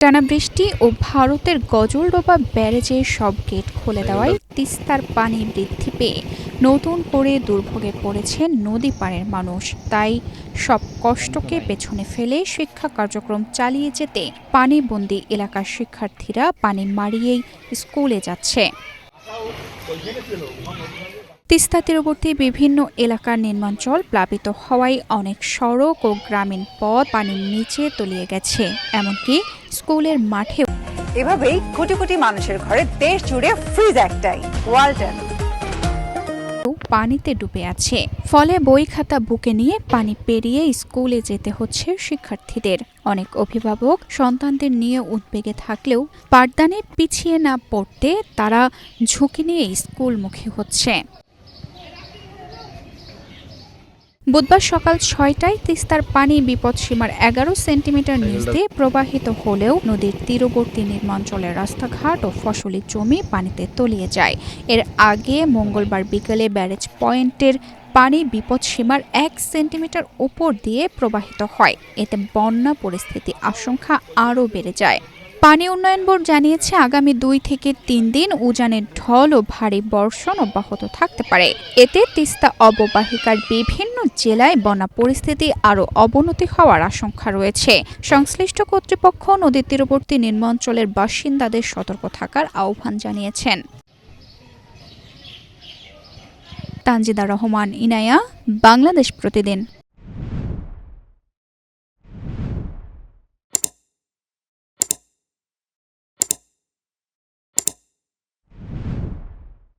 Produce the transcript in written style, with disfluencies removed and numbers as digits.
টানা বৃষ্টি ও ভারতের গজলডোবা ব্যারেজের সব গেট খুলে দেওয়ায় তিস্তার পানি বৃদ্ধি পেয়ে নতুন করে দুর্ভোগে পড়েছে নদী পাড়ের মানুষ। তাই সব কষ্টকে পেছনে ফেলে শিক্ষা কার্যক্রম চালিয়ে যেতে পানিবন্দী এলাকার শিক্ষার্থীরা পানি মারিয়েই স্কুলে যাচ্ছে। তিস্তা তীরবর্তী বিভিন্ন এলাকার নির্মাঞ্চল প্লাবিত হওয়ায় অনেক সড়ক ও গ্রামীণ পথ পানির নিচে তলিয়ে গেছে, এমনকি স্কুলের মাঠে। এভাবেই কোটি কোটি মানুষের ঘরে দেশ জুড়ে ফ্রিজ একটাই, ওয়ালটন। পানিতে ডুবে আছে, ফলে বই খাতা বুকে নিয়ে পানি পেরিয়ে স্কুলে যেতে হচ্ছে শিক্ষার্থীদের। অনেক অভিভাবক সন্তানদের নিয়ে উদ্বেগে থাকলেও পাঠদানে পিছিয়ে না পড়তে তারা ঝুঁকি নিয়ে স্কুলমুখী হচ্ছে। বুধবার সকাল ৬টায় তিস্তার পানি বিপদসীমার ১১ সেন্টিমিটার নিচ দিয়ে প্রবাহিত হলেও নদীর তীরবর্তী নির্মাঞ্চলের রাস্তাঘাট ও ফসলি জমি পানিতে তলিয়ে যায়। এর আগে মঙ্গলবার বিকেলে ব্যারেজ পয়েন্টের পানি বিপদসীমার ১ সেন্টিমিটার উপর দিয়ে প্রবাহিত হয়। এতে বন্যা পরিস্থিতি আশঙ্কা আরও বেড়ে যায়। পানি উন্নয়ন বোর্ড জানিয়েছে, আগামী ২ থেকে ৩ দিন উজানের ঢল ও ভারী বর্ষণ অব্যাহত থাকতে পারে। এতে তিস্তা অববাহিকার বিভিন্ন জেলায় বন্যা পরিস্থিতি আরও অবনতি হওয়ার আশঙ্কা রয়েছে। সংশ্লিষ্ট কর্তৃপক্ষ নদীর তীরবর্তী নিম্নাঞ্চলের বাসিন্দাদের সতর্ক থাকার আহ্বান জানিয়েছেন। তানজিদা রহমান, ইনায়া, বাংলাদেশ প্রতিদিন।